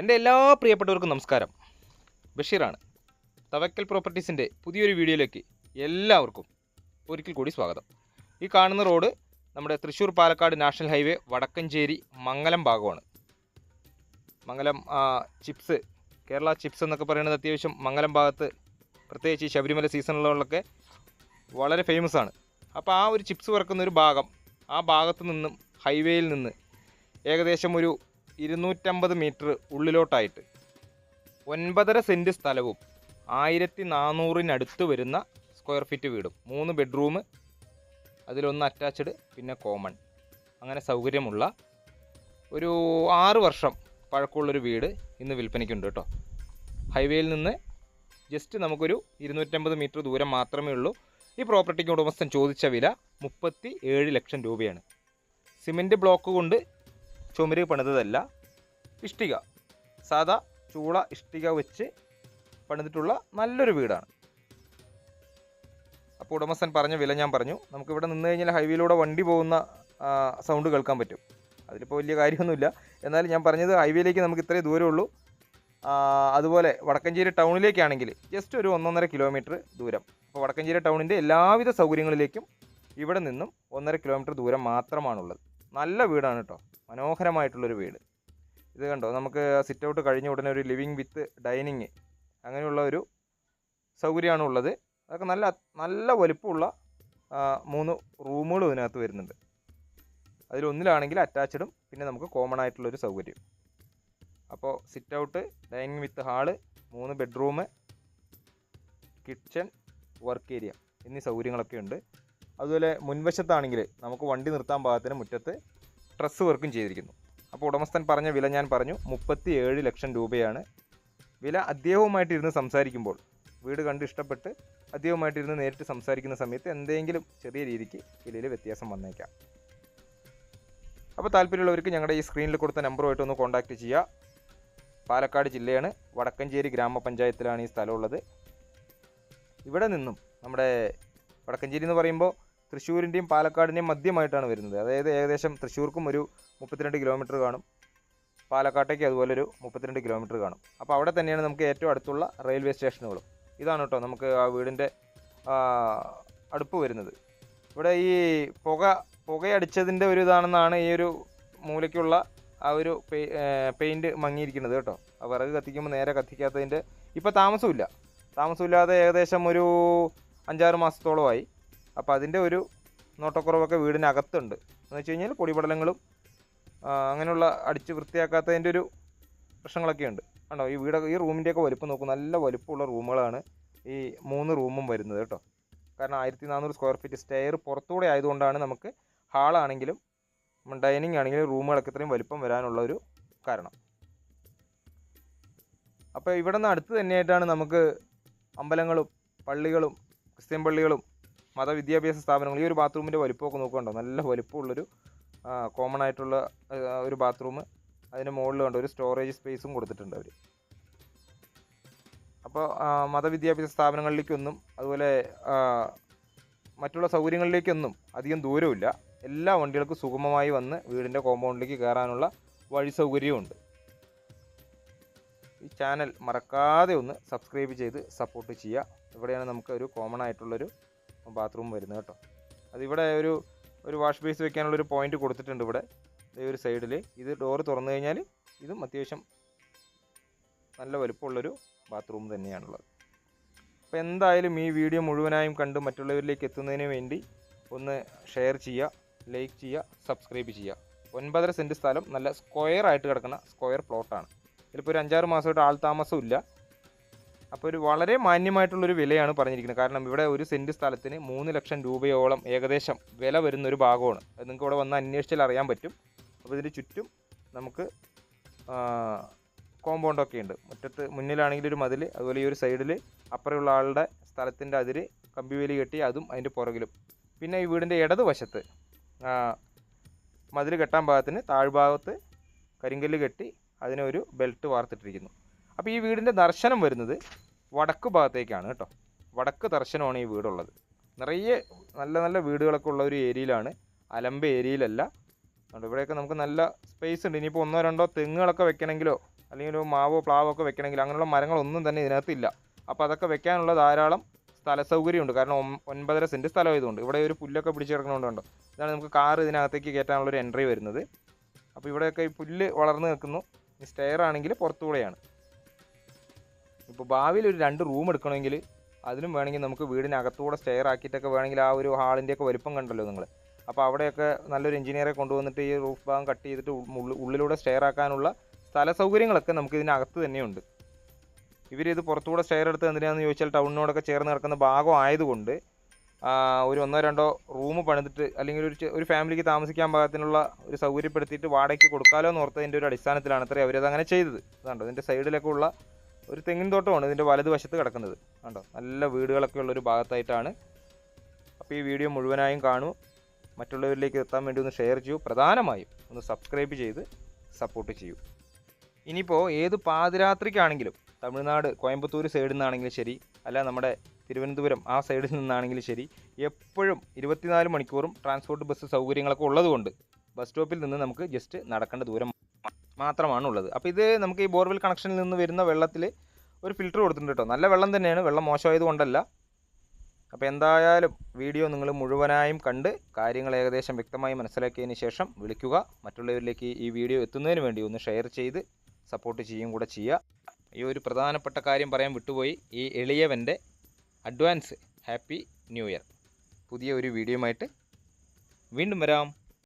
എൻ്റെ എല്ലാ പ്രിയപ്പെട്ടവർക്കും നമസ്കാരം. ബഷീറാണ്. തവക്കൽ പ്രോപ്പർട്ടീസിൻ്റെ പുതിയൊരു വീഡിയോയിലേക്ക് എല്ലാവർക്കും ഒരിക്കൽ കൂടി സ്വാഗതം. ഈ കാണുന്ന റോഡ് നമ്മുടെ തൃശ്ശൂർ പാലക്കാട് നാഷണൽ ഹൈവേ വടക്കഞ്ചേരി മംഗലം ഭാഗമാണ്. മംഗലം ചിപ്സ്, കേരള ചിപ്സ് എന്നൊക്കെ പറയുന്നത് അത്യാവശ്യം മംഗലം ഭാഗത്ത്, പ്രത്യേകിച്ച് ഈ ശബരിമല സീസണുകളിലൊക്കെ വളരെ ഫേമസ് ആണ്. അപ്പോൾ ആ ഒരു ചിപ്സ് വറക്കുന്ന ഒരു ഭാഗം, ആ ഭാഗത്ത് നിന്നും ഹൈവേയിൽ നിന്ന് ഏകദേശം ഒരു 250 മീറ്റർ ഉള്ളിലോട്ടായിട്ട് 9.5 സെൻറ്റ് സ്ഥലവും 1400-നടുത്ത് വരുന്ന സ്ക്വയർ ഫീറ്റ് വീടും, 3 ബെഡ്റൂം, അതിലൊന്ന് അറ്റാച്ച്ഡ്, പിന്നെ കോമൺ, അങ്ങനെ സൗകര്യമുള്ള ഒരു 6 വർഷം പഴക്കമുള്ളൊരു വീട് ഇന്ന് വിൽപ്പനയ്ക്കുണ്ട് കേട്ടോ. ഹൈവേയിൽ നിന്ന് ജസ്റ്റ് നമുക്കൊരു 250 മീറ്റർ ദൂരം മാത്രമേ ഉള്ളൂ. ഈ പ്രോപ്പർട്ടിക്ക് ഉടമസ്ഥൻ ചോദിച്ച വില 37 ലക്ഷം രൂപയാണ്. സിമൻറ്റ് ബ്ലോക്ക് കൊണ്ട് ചുമര് പണിതതല്ല, ഇഷ്ടിക, സാധാ ചൂള ഇഷ്ടിക വെച്ച് പണിതിട്ടുള്ള നല്ലൊരു വീടാണ്. അപ്പോൾ ഉടമസ്ഥൻ പറഞ്ഞ വില ഞാൻ പറഞ്ഞു. നമുക്കിവിടെ നിന്ന് കഴിഞ്ഞാൽ ഹൈവേയിലൂടെ വണ്ടി പോകുന്ന സൗണ്ട് കേൾക്കാൻ പറ്റും. അതിലിപ്പോൾ വലിയ കാര്യമൊന്നുമില്ല. എന്നാലും ഞാൻ പറഞ്ഞത് ഹൈവേയിലേക്ക് നമുക്ക് ഇത്രയും ദൂരമുള്ളൂ. അതുപോലെ വടക്കഞ്ചേരി ടൗണിലേക്കാണെങ്കിൽ ജസ്റ്റ് ഒരു 1.5 കിലോമീറ്റർ ദൂരം. അപ്പോൾ വടക്കഞ്ചേരി ടൗണിൻ്റെ എല്ലാവിധ സൗകര്യങ്ങളിലേക്കും ഇവിടെ നിന്നും 1.5 കിലോമീറ്റർ ദൂരം മാത്രമാണുള്ളത്. നല്ല വീടാണ് കേട്ടോ, മനോഹരമായിട്ടുള്ളൊരു വീട്. ഇത് കണ്ടോ, നമുക്ക് സിറ്റ് ഔട്ട് കഴിഞ്ഞ ഉടനെ ഒരു ലിവിങ് വിത്ത് ഡൈനിങ്, അങ്ങനെയുള്ള ഒരു സൗകര്യമാണ് ഉള്ളത്. അതൊക്കെ നല്ല വലുപ്പമുള്ള 3 റൂമുകളും ഇതിനകത്ത് വരുന്നുണ്ട്. അതിലൊന്നിലാണെങ്കിൽ അറ്റാച്ച്ഡും പിന്നെ നമുക്ക് കോമൺ ആയിട്ടുള്ളൊരു സൗകര്യം. അപ്പോൾ sit out, dining with hall, 3 bedroom, kitchen, work area എന്നീ സൗകര്യങ്ങളൊക്കെ ഉണ്ട്. അതുപോലെ മുൻവശത്താണെങ്കിൽ നമുക്ക് വണ്ടി നിർത്താൻ പാകത്തിന് മുറ്റത്ത് ട്രസ് വർക്കും ചെയ്തിരിക്കുന്നു. അപ്പോൾ ഉടമസ്ഥൻ പറഞ്ഞ വില ഞാൻ പറഞ്ഞു, 37 ലക്ഷം രൂപയാണ് വില. അദ്ദേഹവുമായിട്ടിരുന്ന് സംസാരിക്കുമ്പോൾ, വീട് കണ്ട് ഇഷ്ടപ്പെട്ട് അദ്ദേഹവുമായിട്ടിരുന്ന് നേരിട്ട് സംസാരിക്കുന്ന സമയത്ത് എന്തെങ്കിലും ചെറിയ രീതിക്ക് വിലയിൽ വ്യത്യാസം വന്നേക്കാം. അപ്പോൾ താല്പര്യമുള്ളവർക്ക് ഞങ്ങളുടെ ഈ സ്ക്രീനിൽ കൊടുത്ത നമ്പറുമായിട്ട് ഒന്ന് കോൺടാക്റ്റ് ചെയ്യുക. പാലക്കാട് ജില്ലയാണ്, വടക്കഞ്ചേരി ഗ്രാമപഞ്ചായത്തിലാണ് ഈ സ്ഥലമുള്ളത്. ഇവിടെ നിന്നും നമ്മുടെ വടക്കഞ്ചേരി എന്ന് പറയുമ്പോൾ തൃശ്ശൂരിൻ്റെയും പാലക്കാടിൻ്റെയും മധ്യമായിട്ടാണ് വരുന്നത്. അതായത് ഏകദേശം തൃശ്ശൂർക്കും ഒരു 32 കിലോമീറ്റർ കാണും, പാലക്കാട്ടേക്ക് അതുപോലെ ഒരു 32 കിലോമീറ്റർ കാണും. അപ്പോൾ അവിടെ തന്നെയാണ് നമുക്ക് ഏറ്റവും അടുത്തുള്ള റെയിൽവേ സ്റ്റേഷനുകളും. ഇതാണ് കേട്ടോ നമുക്ക് ആ വീടിൻ്റെ അടുപ്പ് വരുന്നത്. ഇവിടെ ഈ പുകയടിച്ചതിൻ്റെ ഒരു ഇതാണെന്നാണ് ഈ ഒരു മൂലയ്ക്കുള്ള ആ ഒരു പെയിൻറ്റ് മങ്ങിയിരിക്കുന്നത് കേട്ടോ. ആ വിറക് കത്തിക്കുമ്പോൾ നേരെ കത്തിക്കാത്തതിൻ്റെ ഇപ്പോൾ താമസമില്ലാതെ ഏകദേശം ഒരു 5-6 മാസത്തോളമായി. അപ്പോൾ അതിൻ്റെ ഒരു നോട്ടക്കുറവൊക്കെ വീടിനകത്തുണ്ട്. എന്ന് വെച്ച് കഴിഞ്ഞാൽ പൊടിപടലങ്ങളും അങ്ങനെയുള്ള അടിച്ച് വൃത്തിയാക്കാത്തതിൻ്റെ ഒരു പ്രശ്നങ്ങളൊക്കെ ഉണ്ട്. കണ്ടോ, ഈ റൂമിൻ്റെയൊക്കെ വലുപ്പം നോക്കും, നല്ല വലുപ്പമുള്ള റൂമുകളാണ് ഈ 3 റൂമും വരുന്നത് കേട്ടോ. കാരണം 1400 സ്ക്വയർ ഫീറ്റ് സ്റ്റെയർ പുറത്തൂടെ ആയതുകൊണ്ടാണ് നമുക്ക് ഹാളാണെങ്കിലും ഡൈനിങ് ആണെങ്കിലും റൂമുകളൊക്കെ ഇത്രയും വലുപ്പം വരാനുള്ള ഒരു കാരണം. അപ്പോൾ ഇവിടെ നിന്ന് അടുത്ത് തന്നെയായിട്ടാണ് നമുക്ക് അമ്പലങ്ങളും പള്ളികളും ക്രിസ്ത്യൻ പള്ളികളും മതവിദ്യാഭ്യാസ സ്ഥാപനങ്ങൾ. ഈ ഒരു ബാത്റൂമിൻ്റെ വലുപ്പമൊക്കെ നോക്കുന്നുണ്ടോ, നല്ല വലുപ്പമുള്ളൊരു കോമൺ ആയിട്ടുള്ള ഒരു ബാത്റൂം. അതിന് മുകളിൽ കണ്ടോ ഒരു സ്റ്റോറേജ് സ്പേസും കൊടുത്തിട്ടുണ്ട് അവർ. അപ്പോൾ മതവിദ്യാഭ്യാസ സ്ഥാപനങ്ങളിലേക്കൊന്നും അതുപോലെ മറ്റുള്ള സൗകര്യങ്ങളിലേക്കൊന്നും അധികം ദൂരമില്ല. എല്ലാ വണ്ടികൾക്കും സുഗമമായി വന്ന് വീടിൻ്റെ കോമ്പൗണ്ടിലേക്ക് കയറാനുള്ള വഴി സൗകര്യമുണ്ട്. ഈ ചാനൽ മറക്കാതെ ഒന്ന് സബ്സ്ക്രൈബ് ചെയ്ത് സപ്പോർട്ട് ചെയ്യുക. ഇവിടെയാണ് നമുക്ക് ഒരു കോമൺ ആയിട്ടുള്ളൊരു ബാത്റൂം വരുന്നത് കേട്ടോ. അതിവിടെ ഒരു വാഷ് ബേസ് വെക്കാനുള്ളൊരു പോയിന്റ് കൊടുത്തിട്ടുണ്ട് ഇവിടെ ഈ ഒരു സൈഡിൽ. ഇത് ഡോറ് തുറന്നു കഴിഞ്ഞാൽ ഇതും അത്യാവശ്യം നല്ല വലുപ്പമുള്ളൊരു ബാത്റൂം തന്നെയാണുള്ളത്. അപ്പോൾ എന്തായാലും ഈ വീഡിയോ മുഴുവനായും കണ്ട് മറ്റുള്ളവരിലേക്ക് എത്തുന്നതിന് വേണ്ടി ഒന്ന് ഷെയർ ചെയ്യുക, ലൈക്ക് ചെയ്യുക, സബ്സ്ക്രൈബ് ചെയ്യുക. 9.5 സെൻറ്റ് സ്ഥലം, നല്ല സ്ക്വയർ ആയിട്ട് കിടക്കുന്ന സ്ക്വയർ പ്ലോട്ടാണ്. ഇതിലിപ്പോൾ ഒരു 5-6 മാസമായിട്ട് ആൾ താമസമില്ല. അപ്പോൾ ഒരു വളരെ മാന്യമായിട്ടുള്ളൊരു വിലയാണ് പറഞ്ഞിരിക്കുന്നത്. കാരണം ഇവിടെ ഒരു സെൻറ്റ് സ്ഥലത്തിന് 3 ലക്ഷം രൂപയോളം ഏകദേശം വില വരുന്നൊരു ഭാഗമാണ്. അത് നിങ്ങൾക്ക് ഇവിടെ വന്ന് അന്വേഷിച്ചാൽ അറിയാൻ പറ്റും. അപ്പോൾ ഇതിന് ചുറ്റും നമുക്ക് കോമ്പൗണ്ടൊക്കെ ഉണ്ട്. മുന്നിലാണെങ്കിൽ ഒരു മതിൽ, അതുപോലെ ഈ ഒരു സൈഡിൽ അപ്പുറമുള്ള ആളുടെ സ്ഥലത്തിൻ്റെ അതിര് കമ്പിവേലി കെട്ടി, അതും അതിൻ്റെ പുറകിലും. പിന്നെ ഈ വീടിൻ്റെ ഇടതുവശത്ത് മതിൽ കെട്ടാൻ ഭാഗത്തിന് താഴ്ഭാഗത്ത് കരിങ്കല്ല് കെട്ടി അതിനൊരു ബെൽറ്റ് വാർത്തിട്ടിരിക്കുന്നു. അപ്പോൾ ഈ വീടിൻ്റെ ദർശനം വരുന്നത് വടക്ക് ഭാഗത്തേക്കാണ് കേട്ടോ. വടക്ക് ദർശനമാണ് ഈ വീടുള്ളത്. നിറയെ നല്ല വീടുകളൊക്കെ ഉള്ള ഒരു ഏരിയയിലാണ്, അലമ്പ ഏരിയയിലല്ല. അതുകൊണ്ട് ഇവിടെയൊക്കെ നമുക്ക് നല്ല സ്പേസ് ഉണ്ട്. ഇനിയിപ്പോൾ 1-2 തെങ്ങുകളൊക്കെ വെക്കണമെങ്കിലോ അല്ലെങ്കിൽ ഒരു മാവോ പ്ലാവോ ഒക്കെ വെക്കണമെങ്കിൽ അങ്ങനെയുള്ള മരങ്ങളൊന്നും തന്നെ ഇതിനകത്തില്ല. അപ്പോൾ അതൊക്കെ വെക്കാനുള്ള ധാരാളം സ്ഥല സൗകര്യമുണ്ട്. കാരണം 9.5 സെൻറ്റ് സ്ഥലമായതുകൊണ്ട്. ഇവിടെ ഒരു പുല്ലൊക്കെ പിടിച്ച് കിടക്കണോണ്ടുണ്ടോ, ഇതാണ് നമുക്ക് കാർ ഇതിനകത്തേക്ക് കയറ്റാനുള്ളൊരു എൻട്രി വരുന്നത്. അപ്പോൾ ഇവിടെയൊക്കെ ഈ പുല്ല് വളർന്ന് നിൽക്കുന്നു. ഈ സ്റ്റെയർ ആണെങ്കിൽ പുറത്തുകൂടെയാണ്. ഇപ്പോൾ ഭാവിയിൽ ഒരു 2 റൂം എടുക്കണമെങ്കിൽ അതിനും വേണമെങ്കിൽ നമുക്ക് വീടിനകത്തൂടെ സ്റ്റെയർ ആക്കിയിട്ടൊക്കെ വേണമെങ്കിൽ ആ ഒരു ഹാളിൻ്റെയൊക്കെ വലുപ്പം കണ്ടല്ലോ നിങ്ങൾ. അപ്പോൾ അവിടെയൊക്കെ നല്ലൊരു എഞ്ചിനീയറെ കൊണ്ടുവന്നിട്ട് ഈ റൂഫ് ഭാഗം കട്ട് ചെയ്തിട്ട് ഉള്ളിലൂടെ സ്റ്റെയർ ആക്കാനുള്ള സ്ഥല സൗകര്യങ്ങളൊക്കെ നമുക്ക് ഇതിനകത്ത് തന്നെയുണ്ട്. ഇവരിത് പുറത്തുകൂടെ സ്റ്റെയർ എടുത്ത് എന്തിനാണെന്ന് ചോദിച്ചാൽ ടൗണിനോടൊക്കെ ചേർന്ന് കിടക്കുന്ന ഭാഗം ആയതുകൊണ്ട് ഒരു 1-2 റൂം പണിതിട്ട് അല്ലെങ്കിൽ ഒരു ഫാമിലിക്ക് താമസിക്കാൻ പാകത്തിനുള്ള ഒരു സൗകര്യപ്പെടുത്തിയിട്ട് വാടകയ്ക്ക് കൊടുക്കാമല്ലോ എന്ന് ഓർത്തതിൻ്റെ ഒരു അടിസ്ഥാനത്തിലാണ് അത്രേ അവരതങ്ങനെ ചെയ്തത്. അതുകൊണ്ടോ ഇതിൻ്റെ സൈഡിലൊക്കെ ഉള്ള ഒരു തെങ്ങിൻ തോട്ടമാണ് ഇതിൻ്റെ വലതുവശത്ത് കിടക്കുന്നത്. കണ്ടോ, നല്ല വീടുകളൊക്കെ ഉള്ളൊരു ഭാഗത്തായിട്ടാണ്. അപ്പോൾ ഈ വീഡിയോ മുഴുവനായും കാണൂ, മറ്റുള്ളവരിലേക്ക് എത്താൻ വേണ്ടി ഒന്ന് ഷെയർ ചെയ്യൂ, പ്രധാനമായും ഒന്ന് സബ്സ്ക്രൈബ് ചെയ്ത് സപ്പോർട്ട് ചെയ്യൂ. ഇനിയിപ്പോൾ ഏത് പാതിരാത്രിക്കാണെങ്കിലും തമിഴ്നാട് കോയമ്പത്തൂർ സൈഡിൽ നിന്നാണെങ്കിലും ശരി, അല്ല നമ്മുടെ തിരുവനന്തപുരം ആ സൈഡിൽ നിന്നാണെങ്കിലും ശരി, എപ്പോഴും 24 മണിക്കൂറും ട്രാൻസ്പോർട്ട് ബസ് സൗകര്യങ്ങളൊക്കെ ഉള്ളതുകൊണ്ട് ബസ് സ്റ്റോപ്പിൽ നിന്ന് നമുക്ക് ജസ്റ്റ് നടക്കേണ്ട ദൂരം മാത്രമാണുള്ളത്. അപ്പോൾ ഇത് നമുക്ക് ഈ ബോർവെൽ കണക്ഷനിൽ നിന്ന് വരുന്ന വെള്ളത്തിൽ ഒരു ഫിൽറ്റർ കൊടുത്തിട്ടുണ്ട് കേട്ടോ. നല്ല വെള്ളം തന്നെയാണ്, വെള്ളം മോശമായതുകൊണ്ടല്ല. അപ്പോൾ എന്തായാലും വീഡിയോ നിങ്ങൾ മുഴുവനായും കണ്ട് കാര്യങ്ങൾ ഏകദേശം വ്യക്തമായി മനസ്സിലാക്കിയതിന് ശേഷം വിളിക്കുക. മറ്റുള്ളവരിലേക്ക് ഈ വീഡിയോ എത്തുന്നതിന് വേണ്ടി ഒന്ന് ഷെയർ ചെയ്ത് സപ്പോർട്ട് ചെയ്യും കൂടെ ചെയ്യുക. ഈ ഒരു പ്രധാനപ്പെട്ട കാര്യം പറയാൻ വിട്ടുപോയി. ഈ എളിയവൻ്റെ അഡ്വാൻസ് ഹാപ്പി ന്യൂ ഇയർ. പുതിയ ഒരു വീഡിയോയുമായിട്ട് വീണ്ടും വരാം.